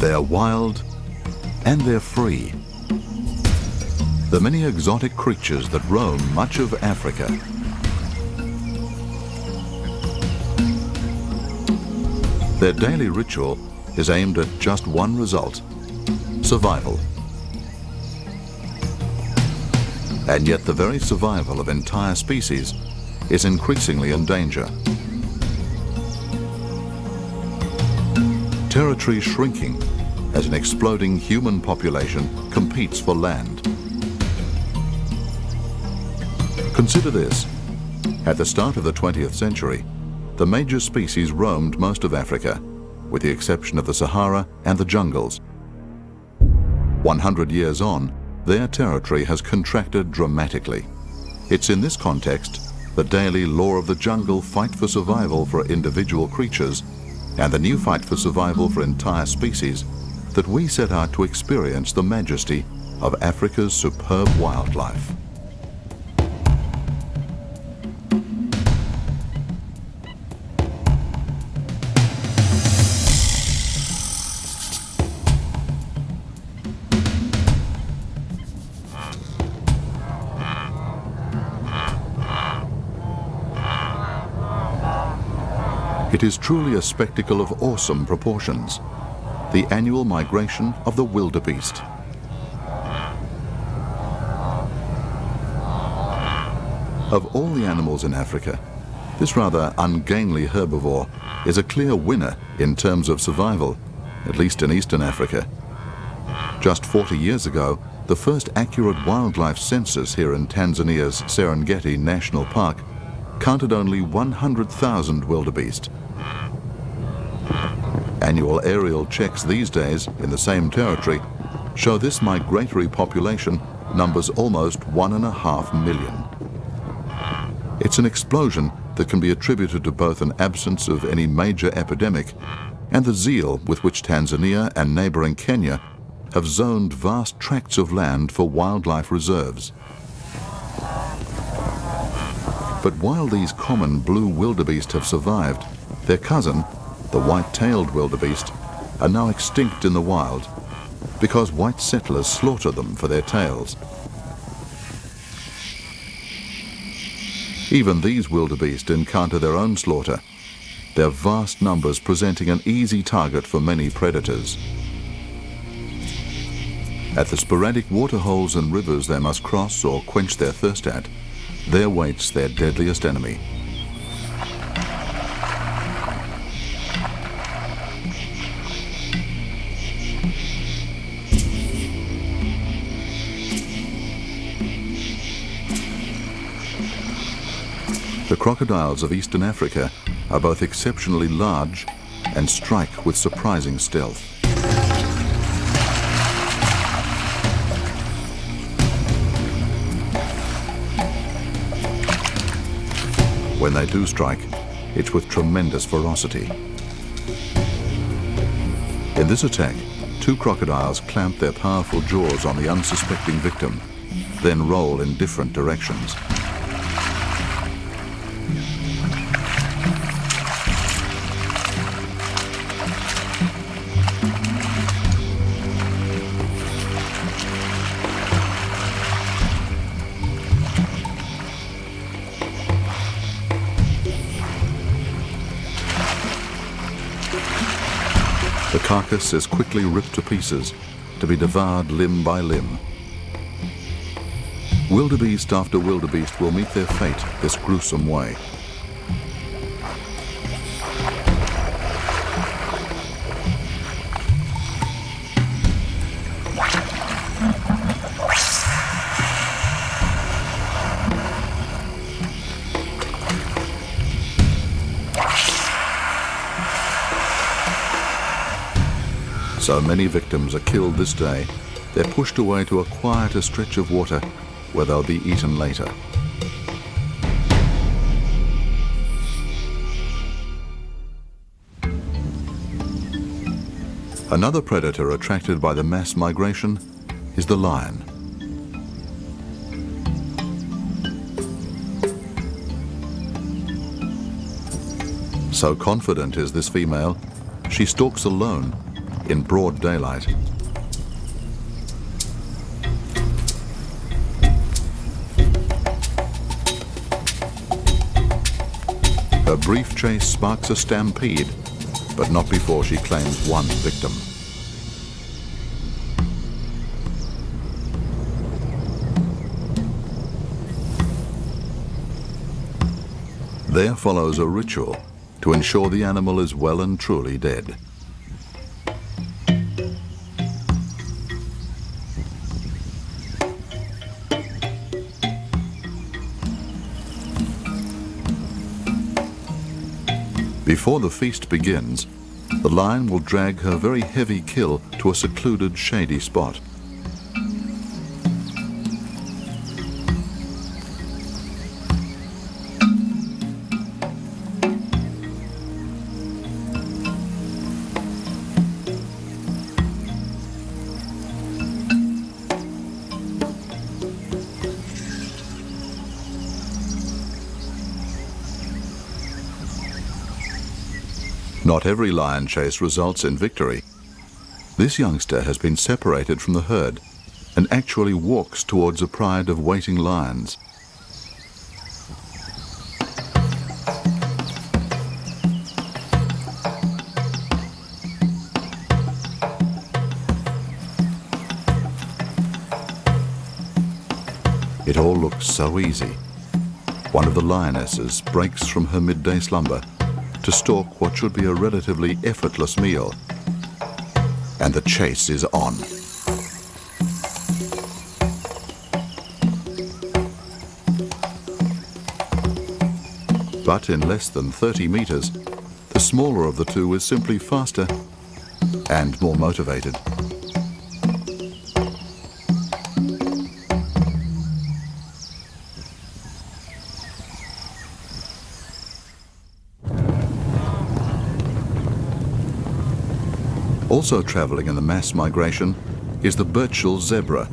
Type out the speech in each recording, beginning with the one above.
They're wild and they're free. The many exotic creatures that roam much of Africa. Their daily ritual is aimed at just one result: survival. And yet the very survival of entire species is increasingly in danger. Territory shrinking as an exploding human population competes for land. Consider this. At the start of the 20th century, the major species roamed most of Africa, with the exception of the Sahara and the jungles. 100 years on, their territory has contracted dramatically. It's in this context the daily law of the jungle fight for survival for individual creatures and the new fight for survival for entire species that we set out to experience the majesty of Africa's superb wildlife. It is truly a spectacle of awesome proportions, the annual migration of the wildebeest. Of all the animals in Africa, this rather ungainly herbivore is a clear winner in terms of survival, at least in Eastern Africa. Just 40 years ago, the first accurate wildlife census here in Tanzania's Serengeti National Park counted only 100,000 wildebeest. Annual aerial checks these days in the same territory show this migratory population numbers almost 1.5 million. It's an explosion that can be attributed to both an absence of any major epidemic and the zeal with which Tanzania and neighboring Kenya have zoned vast tracts of land for wildlife reserves. But while these common blue wildebeest have survived, their cousin, the white-tailed wildebeest, are now extinct in the wild because white settlers slaughter them for their tails. Even these wildebeest encounter their own slaughter, their vast numbers presenting an easy target for many predators. At the sporadic waterholes and rivers they must cross or quench their thirst at, there waits their deadliest enemy. The crocodiles of Eastern Africa are both exceptionally large and strike with surprising stealth. When they do strike, it's with tremendous ferocity. In this attack, two crocodiles clamp their powerful jaws on the unsuspecting victim, then roll in different directions. The carcass is quickly ripped to pieces to be devoured limb by limb. Wildebeest after wildebeest will meet their fate this gruesome way. So many victims are killed this day, they're pushed away to a quieter stretch of water where they'll be eaten later. Another predator attracted by the mass migration is the lion. So confident is this female, she stalks alone, in broad daylight. Her brief chase sparks a stampede, but not before she claims one victim. There follows a ritual to ensure the animal is well and truly dead. Before the feast begins, the lion will drag her very heavy kill to a secluded, shady spot. Not every lion chase results in victory. This youngster has been separated from the herd and actually walks towards a pride of waiting lions. It all looks so easy. One of the lionesses breaks from her midday slumber to stalk what should be a relatively effortless meal. And the chase is on. But in less than 30 meters, the smaller of the two is simply faster and more motivated. Also traveling in the mass migration is the Birchall zebra.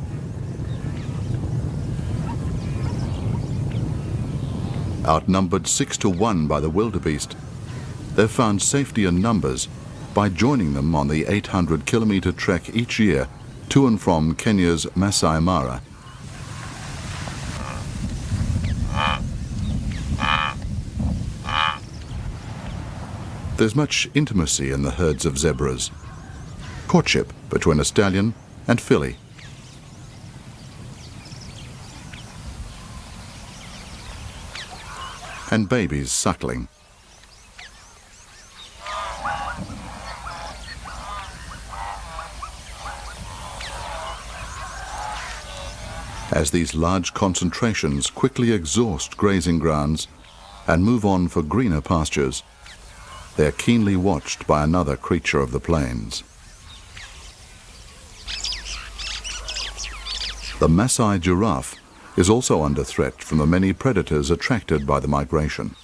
Outnumbered 6 to 1 by the wildebeest, they've found safety in numbers by joining them on the 800-kilometer trek each year to and from Kenya's Masai Mara. There's much intimacy in the herds of zebras. Courtship between a stallion and filly. And babies suckling. As these large concentrations quickly exhaust grazing grounds and move on for greener pastures, they're keenly watched by another creature of the plains. The Masai giraffe is also under threat from the many predators attracted by the migration.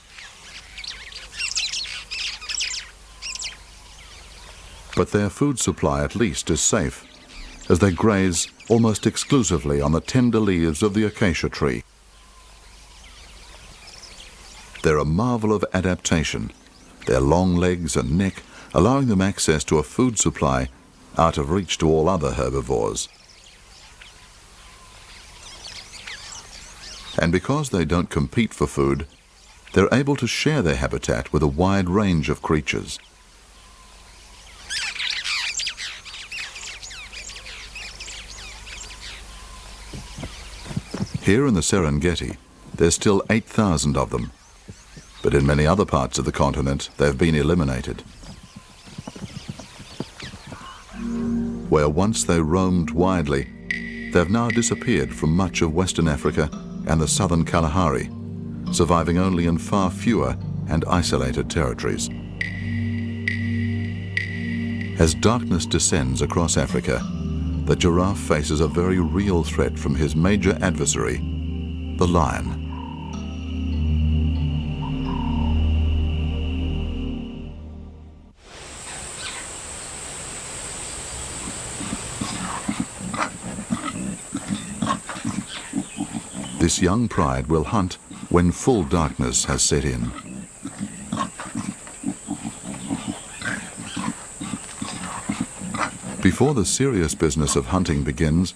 But their food supply at least is safe, as they graze almost exclusively on the tender leaves of the acacia tree. They're a marvel of adaptation, their long legs and neck allowing them access to a food supply out of reach to all other herbivores. And because they don't compete for food, they're able to share their habitat with a wide range of creatures. Here in the Serengeti, there's still 8,000 of them, but in many other parts of the continent, they've been eliminated. Where once they roamed widely, they've now disappeared from much of Western Africa and the southern Kalahari, surviving only in far fewer and isolated territories. As darkness descends across Africa, the giraffe faces a very real threat from his major adversary, the lion. This young pride will hunt when full darkness has set in. Before the serious business of hunting begins,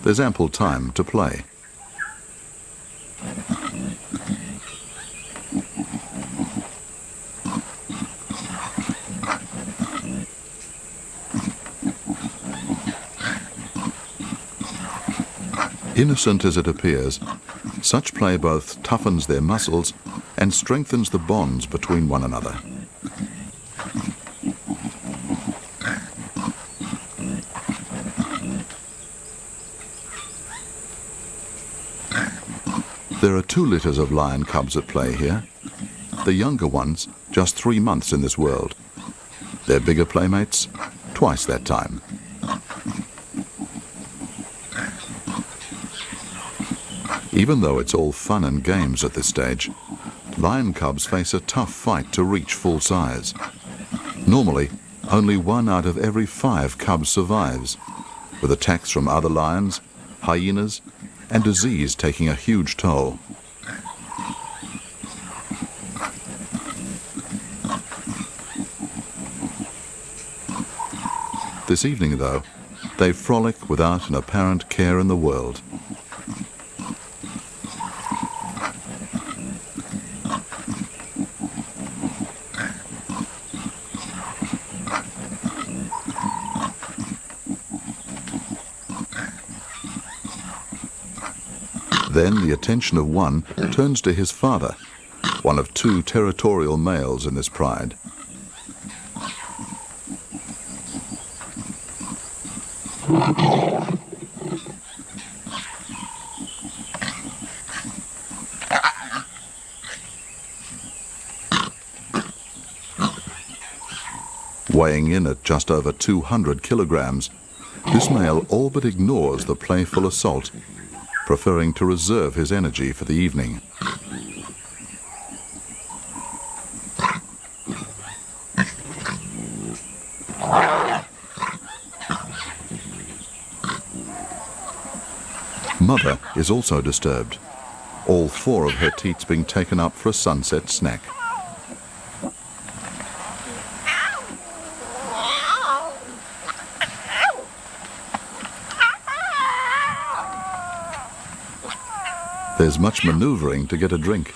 there's ample time to play. Innocent as it appears, such play both toughens their muscles and strengthens the bonds between one another. There are 2 litters of lion cubs at play here. The younger ones, just 3 months in this world. Their bigger playmates, twice that time. Even though it's all fun and games at this stage, lion cubs face a tough fight to reach full size. Normally, only 1 out of every 5 cubs survives, with attacks from other lions, hyenas, and disease taking a huge toll. This evening, though, they frolic without an apparent care in the world. Then the attention of one turns to his father, one of 2 territorial males in this pride. Weighing in at just over 200 kilograms, this male all but ignores the playful assault, preferring to reserve his energy for the evening. Mother is also disturbed, all 4 of her teats being taken up for a sunset snack. There's much maneuvering to get a drink.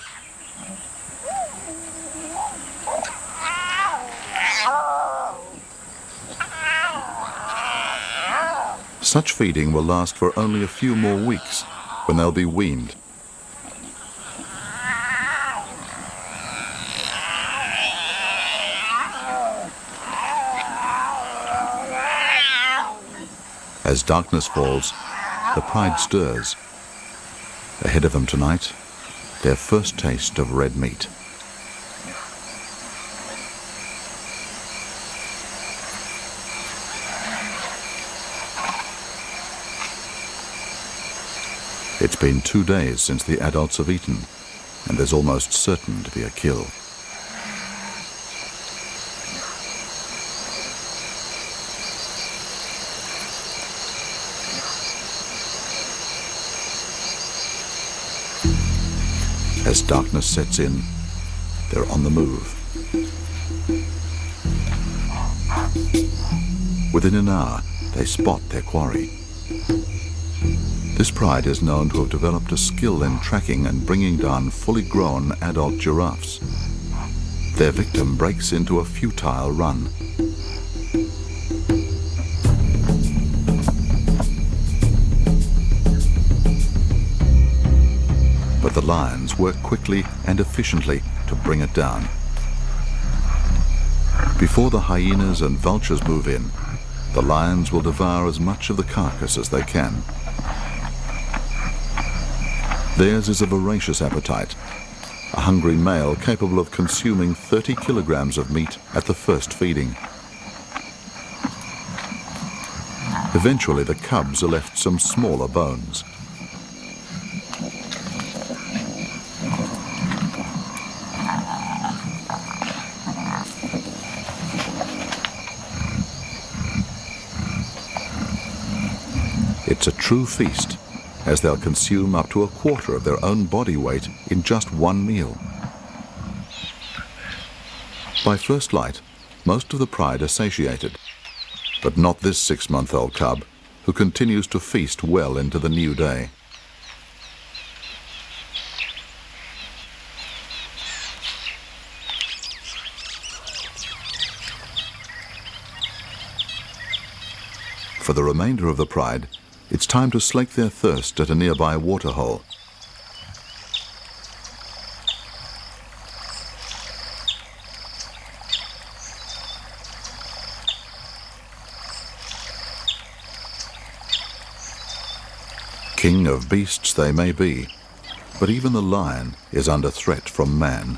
Such feeding will last for only a few more weeks, when they'll be weaned. As darkness falls, the pride stirs. Ahead of them tonight, their first taste of red meat. It's been 2 days since the adults have eaten, and there's almost certain to be a kill. As darkness sets in, they're on the move. Within an hour, they spot their quarry. This pride is known to have developed a skill in tracking and bringing down fully grown adult giraffes. Their victim breaks into a futile run. But the lions work quickly and efficiently to bring it down. Before the hyenas and vultures move in, the lions will devour as much of the carcass as they can. Theirs is a voracious appetite, a hungry male capable of consuming 30 kilograms of meat at the first feeding. Eventually, the cubs are left some smaller bones. It's a true feast, as they'll consume up to a quarter of their own body weight in just one meal. By first light, most of the pride are satiated, But not this 6-month-old cub, who continues to feast well into the new day. For the remainder of the pride, it's time to slake their thirst at a nearby waterhole. King of beasts they may be, but even the lion is under threat from man.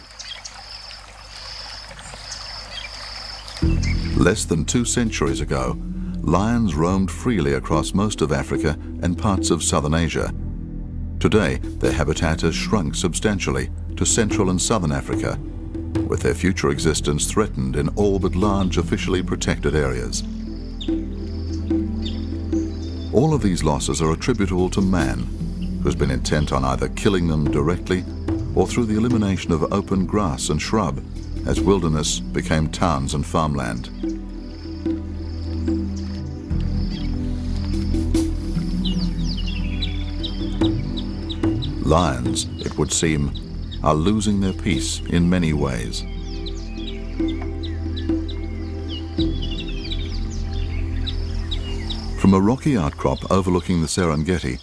Less than 2 centuries ago, lions roamed freely across most of Africa and parts of southern Asia. Today, their habitat has shrunk substantially to Central and Southern Africa, with their future existence threatened in all but large officially protected areas. All of these losses are attributable to man, who's been intent on either killing them directly or through the elimination of open grass and shrub, as wilderness became towns and farmland. Lions, it would seem, are losing their peace in many ways. From a rocky outcrop overlooking the Serengeti,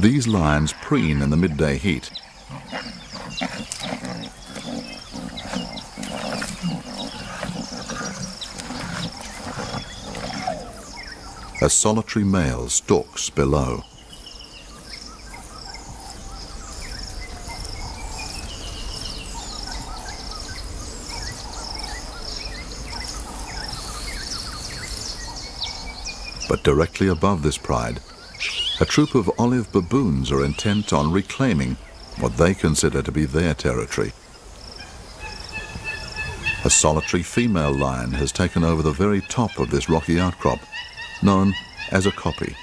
these lions preen in the midday heat. A solitary male stalks below. But directly above this pride, a troop of olive baboons are intent on reclaiming what they consider to be their territory. A solitary female lion has taken over the very top of this rocky outcrop, known as a kopje.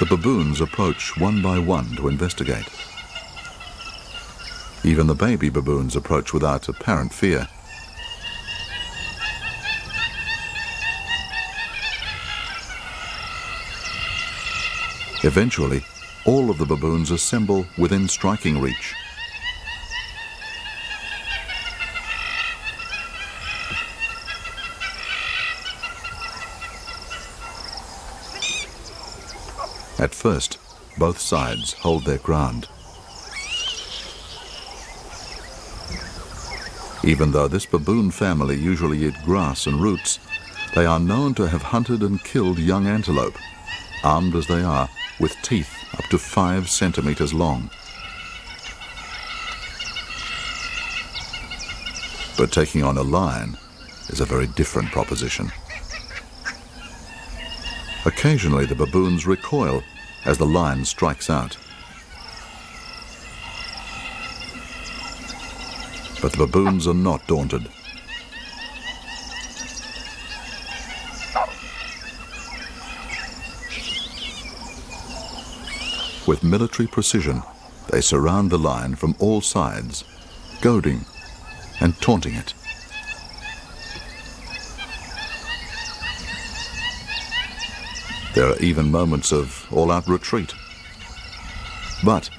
The baboons approach one by one to investigate. Even the baby baboons approach without apparent fear. Eventually, all of the baboons assemble within striking reach. At first, both sides hold their ground. Even though this baboon family usually eat grass and roots, they are known to have hunted and killed young antelope, armed as they are with teeth up to 5 centimeters long. But taking on a lion is a very different proposition. Occasionally the baboons recoil as the lion strikes out. But the baboons are not daunted. With military precision, they surround the lion from all sides, goading and taunting it. There are even moments of all-out retreat. But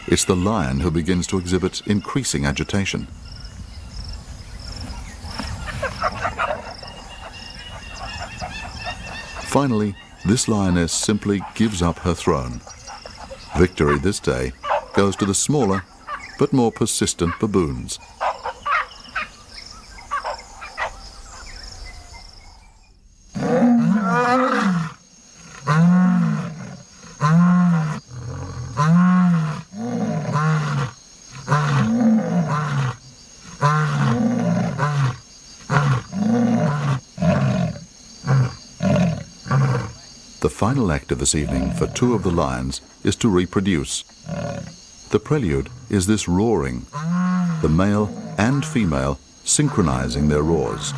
it's the lion who begins to exhibit increasing agitation. Finally, this lioness simply gives up her throne. Victory this day goes to the smaller but more persistent baboons. The final act of this evening for 2 of the lions is to reproduce. The prelude is this roaring, the male and female synchronizing their roars.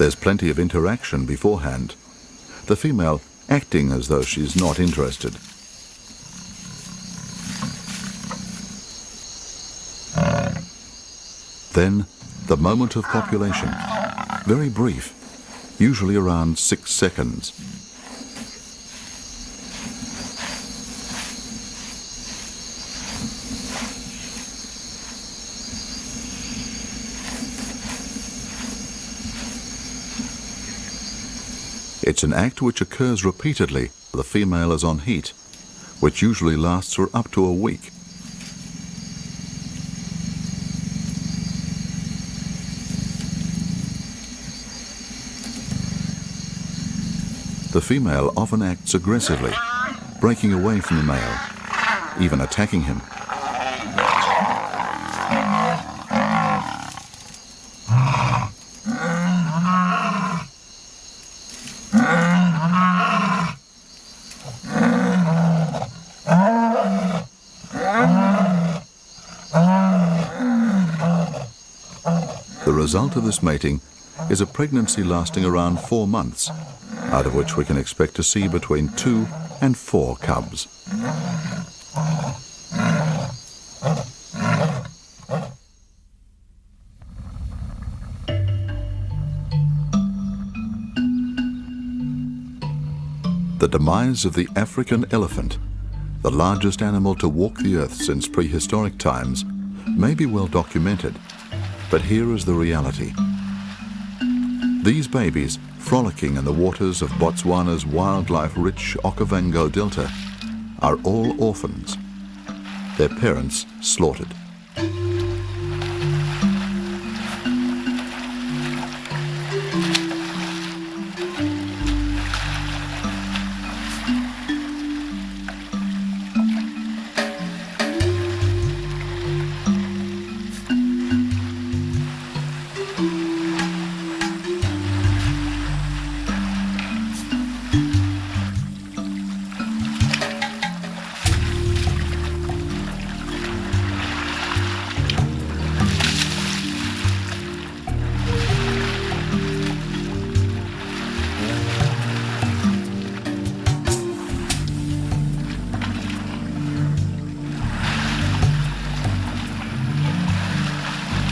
There's plenty of interaction beforehand, the female acting as though she's not interested. Then, the moment of copulation. Very brief, usually around 6 seconds. It's an act which occurs repeatedly. The female is on heat, which usually lasts for up to a week. The female often acts aggressively, breaking away from the male, even attacking him. The result of this mating is a pregnancy lasting around 4 months, out of which we can expect to see between 2 and 4 cubs. The demise of the African elephant, the largest animal to walk the earth since prehistoric times, may be well documented, but here is the reality. These babies, frolicking in the waters of Botswana's wildlife-rich Okavango Delta, are all orphans, their parents slaughtered.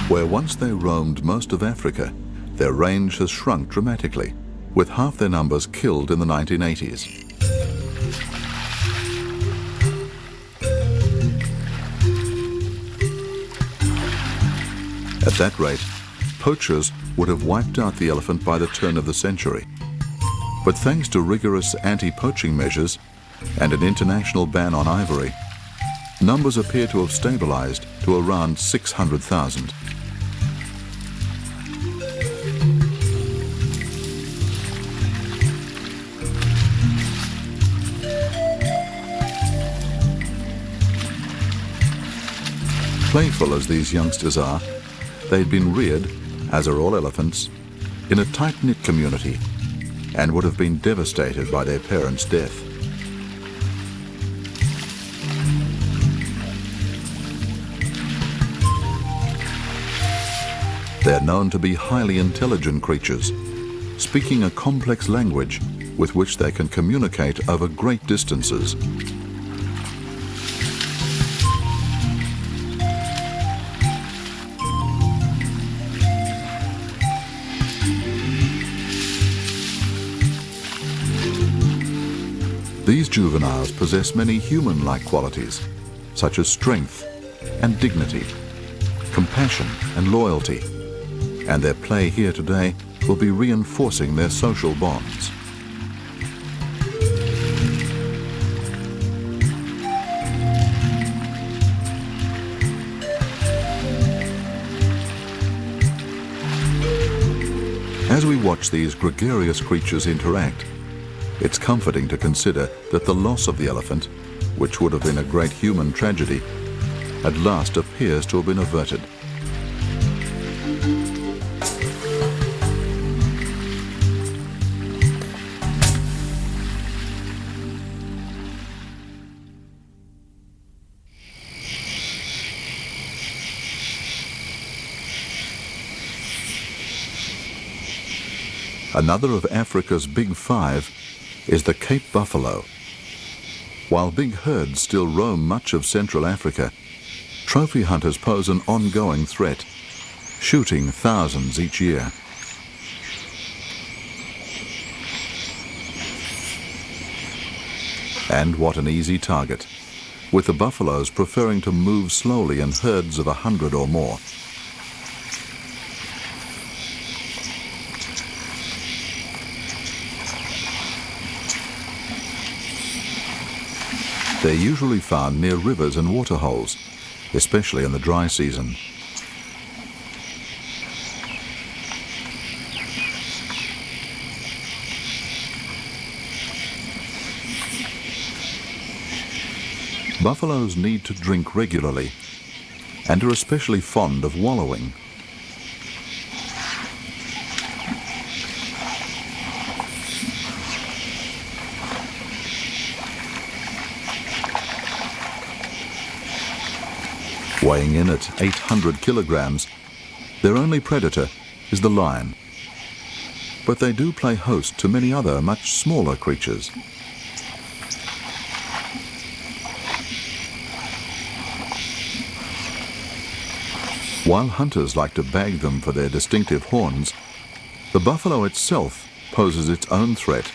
Where once they roamed most of Africa, their range has shrunk dramatically, with half their numbers killed in the 1980s. At that rate, poachers would have wiped out the elephant by the turn of the century. But thanks to rigorous anti-poaching measures and an international ban on ivory, numbers appear to have stabilized to around 600,000. Playful as these youngsters are, they'd been reared, as are all elephants, in a tight-knit community and would have been devastated by their parents' death. They're known to be highly intelligent creatures, speaking a complex language with which they can communicate over great distances. These juveniles possess many human-like qualities, such as strength and dignity, compassion and loyalty, and their play here today will be reinforcing their social bonds. As we watch these gregarious creatures interact, it's comforting to consider that the loss of the elephant, which would have been a great human tragedy, at last appears to have been averted. Another of Africa's big five is the Cape buffalo. While big herds still roam much of Central Africa, trophy hunters pose an ongoing threat, shooting thousands each year. And what an easy target, with the buffaloes preferring to move slowly in herds of 100 or more. They're usually found near rivers and waterholes, especially in the dry season. Buffaloes need to drink regularly and are especially fond of wallowing. Weighing in at 800 kilograms, their only predator is the lion. But they do play host to many other much smaller creatures. While hunters like to bag them for their distinctive horns, the buffalo itself poses its own threat,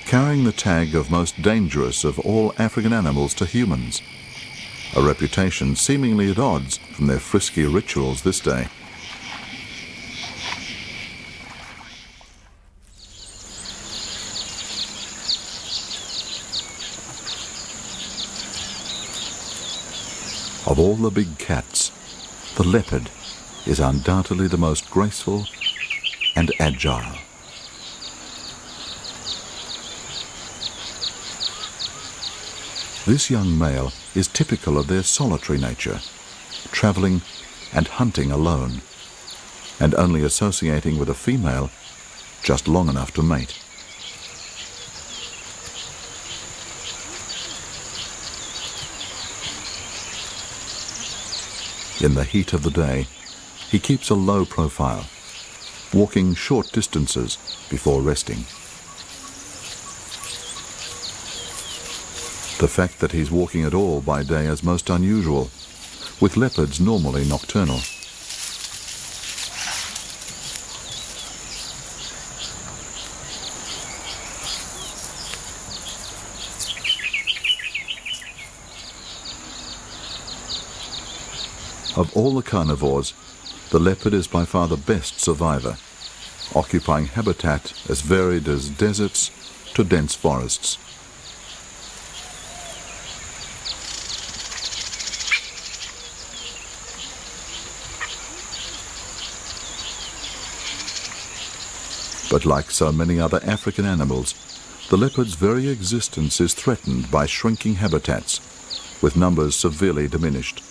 carrying the tag of most dangerous of all African animals to humans, a reputation seemingly at odds from their frisky rituals this day. Of all the big cats, the leopard is undoubtedly the most graceful and agile. This young male is typical of their solitary nature, traveling and hunting alone, and only associating with a female just long enough to mate. In the heat of the day, he keeps a low profile, walking short distances before resting. The fact that he's walking at all by day is most unusual, with leopards normally nocturnal. Of all the carnivores, the leopard is by far the best survivor, occupying habitat as varied as deserts to dense forests. But like so many other African animals, the leopard's very existence is threatened by shrinking habitats, with numbers severely diminished.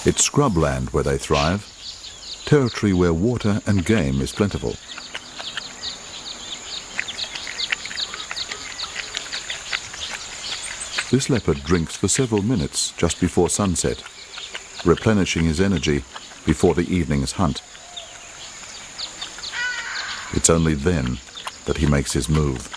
It's scrubland where they thrive, territory where water and game is plentiful. This leopard drinks for several minutes just before sunset, replenishing his energy before the evening's hunt. It's only then that he makes his move.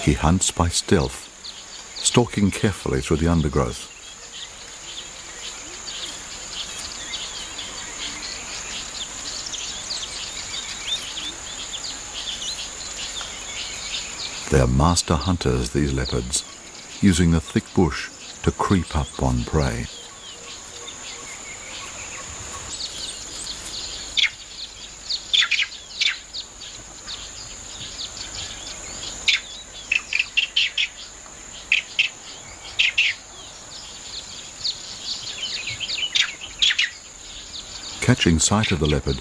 He hunts by stealth, stalking carefully through the undergrowth. They are master hunters, these leopards, using the thick bush to creep up on prey. Catching sight of the leopard,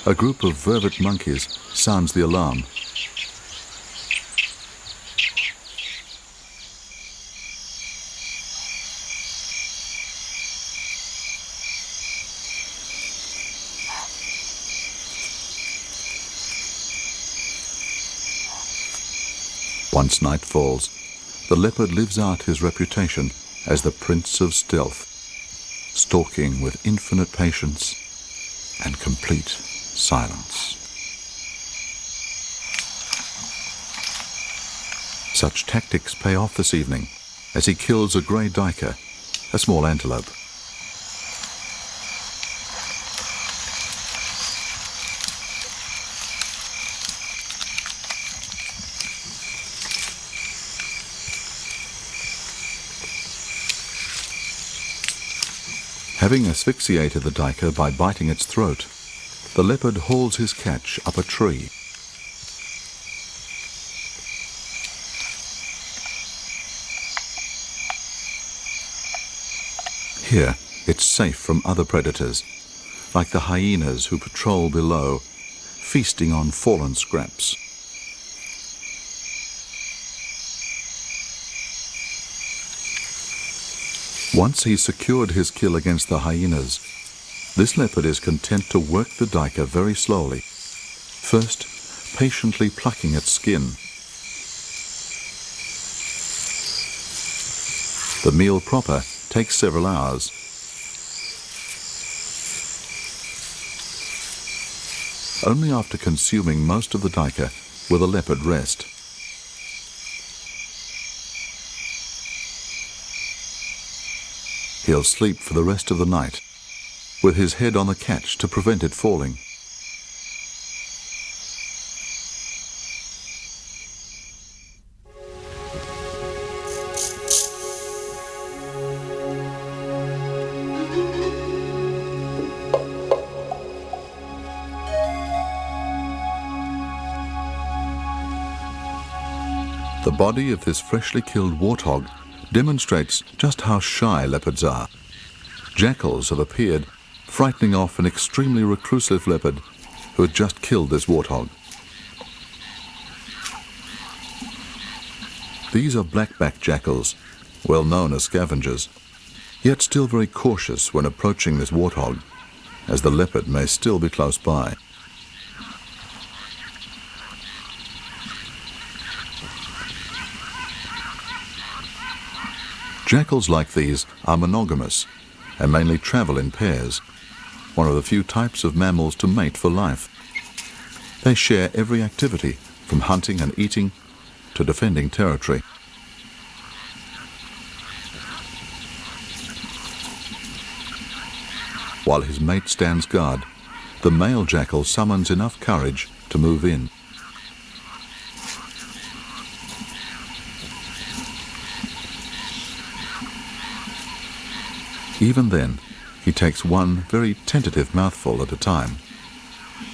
a group of vervet monkeys sounds the alarm. Once night falls, the leopard lives out his reputation as the prince of stealth, stalking with infinite patience and complete silence. Such tactics pay off this evening as he kills a grey duiker, a small antelope. Having asphyxiated the duiker by biting its throat, the leopard hauls his catch up a tree. Here, it's safe from other predators, like the hyenas who patrol below, feasting on fallen scraps. Once he's secured his kill against the hyenas, this leopard is content to work the duiker very slowly, first patiently plucking its skin. The meal proper takes several hours. Only after consuming most of the duiker will the leopard rest. He'll sleep for the rest of the night, with his head on the catch to prevent it falling. The body of this freshly killed warthog demonstrates just how shy leopards are. Jackals have appeared, frightening off an extremely reclusive leopard who had just killed this warthog. These are blackback jackals, well known as scavengers, yet still very cautious when approaching this warthog, as the leopard may still be close by. Jackals like these are monogamous and mainly travel in pairs, one of the few types of mammals to mate for life. They share every activity, from hunting and eating to defending territory. While his mate stands guard, the male jackal summons enough courage to move in. Even then, he takes one very tentative mouthful at a time.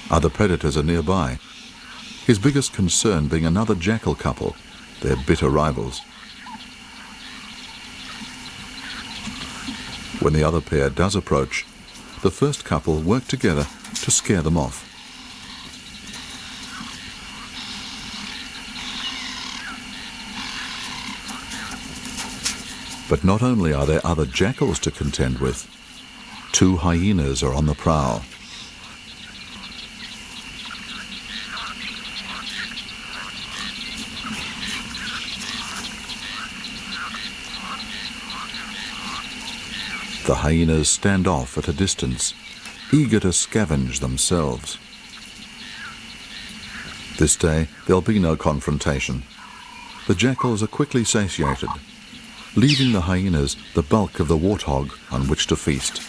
Other predators are nearby, his biggest concern being another jackal couple, their bitter rivals. When the other pair does approach, the first couple work together to scare them off. But not only are there other jackals to contend with, two hyenas are on the prowl. The hyenas stand off at a distance, eager to scavenge themselves. This day there'll be no confrontation. The jackals are quickly satiated, leaving the hyenas the bulk of the warthog on which to feast.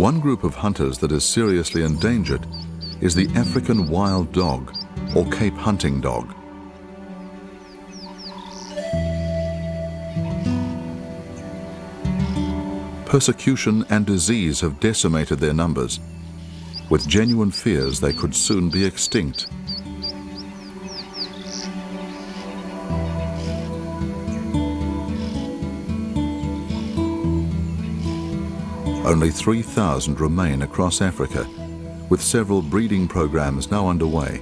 One group of hunters that is seriously endangered is the African wild dog, or Cape hunting dog. Persecution and disease have decimated their numbers, with genuine fears they could soon be extinct. Only 3,000 remain across Africa, with several breeding programs now underway.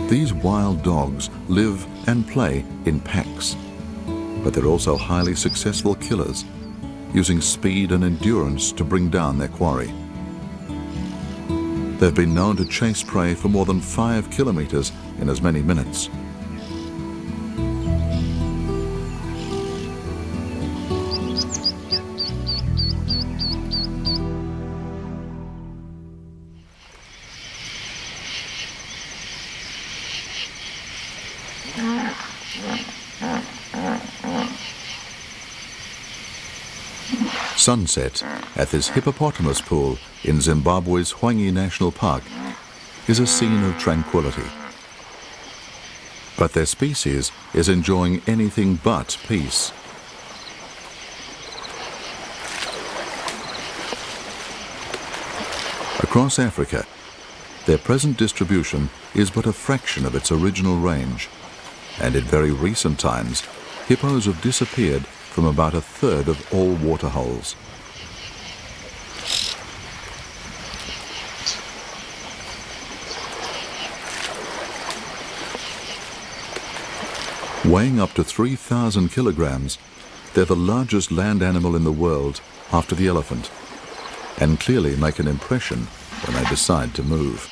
These wild dogs live and play in packs, but they're also highly successful killers, using speed and endurance to bring down their quarry. They've been known to chase prey for more than 5 kilometers in as many minutes. Sunset at this hippopotamus pool in Zimbabwe's Hwange National Park is a scene of tranquility. But their species is enjoying anything but peace. Across Africa, their present distribution is but a fraction of its original range, and in very recent times, hippos have disappeared from about a third of all waterholes. Weighing up to 3,000 kilograms, they're the largest land animal in the world after the elephant, and clearly make an impression when they decide to move.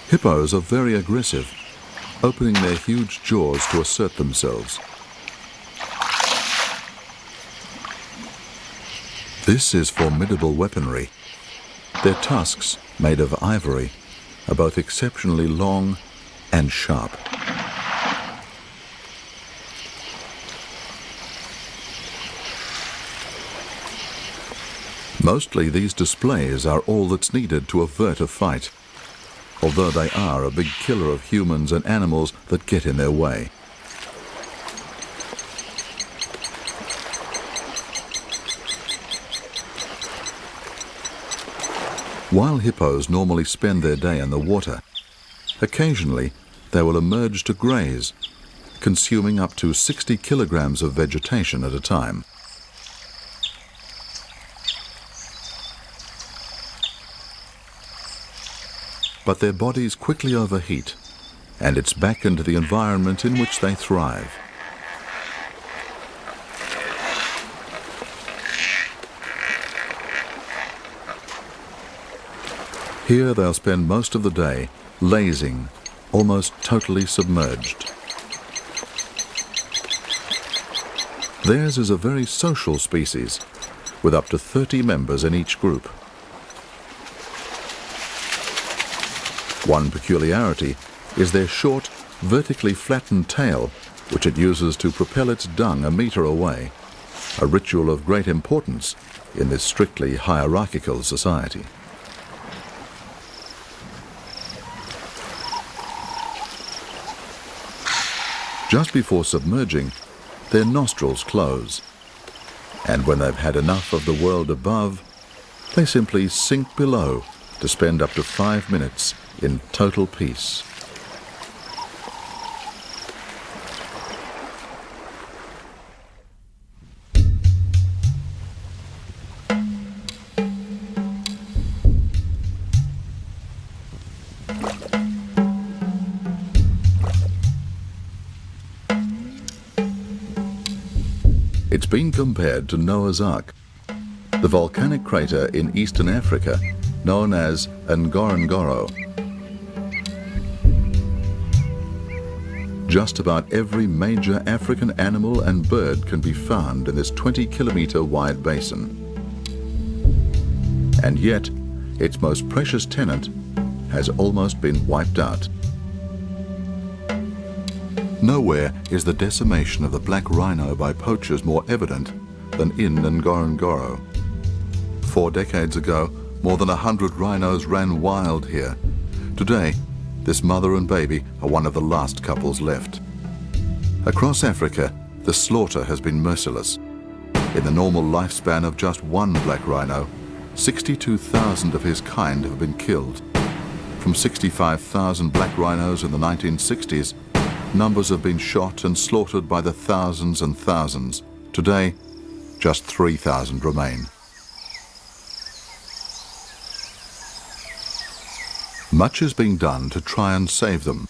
Hippos are very aggressive, opening their huge jaws to assert themselves. This is formidable weaponry. Their tusks, made of ivory, are both exceptionally long and sharp. Mostly these displays are all that's needed to avert a fight, although they are a big killer of humans and animals that get in their way. While hippos normally spend their day in the water, occasionally they will emerge to graze, consuming up to 60 kilograms of vegetation at a time. But their bodies quickly overheat, and it's back into the environment in which they thrive. Here they'll spend most of the day lazing, almost totally submerged. Theirs is a very social species, with up to 30 members in each group. One peculiarity is their short, vertically flattened tail, which it uses to propel its dung a meter away, a ritual of great importance in this strictly hierarchical society. Just before submerging, their nostrils close, and when they've had enough of the world above, they simply sink below to spend up to 5 minutes in total peace. It's been compared to Noah's Ark, the volcanic crater in eastern Africa known as Ngorongoro. Just about every major African animal and bird can be found in this 20-kilometer wide basin. And yet, its most precious tenant has almost been wiped out. Nowhere is the decimation of the black rhino by poachers more evident than in Ngorongoro. 4 decades ago, more than 100 rhinos ran wild here. Today, this mother and baby are one of the last couples left. Across Africa, the slaughter has been merciless. In the normal lifespan of just one black rhino, 62,000 of his kind have been killed. From 65,000 black rhinos in the 1960s, numbers have been shot and slaughtered by the thousands and thousands. Today, just 3,000 remain. Much is being done to try and save them.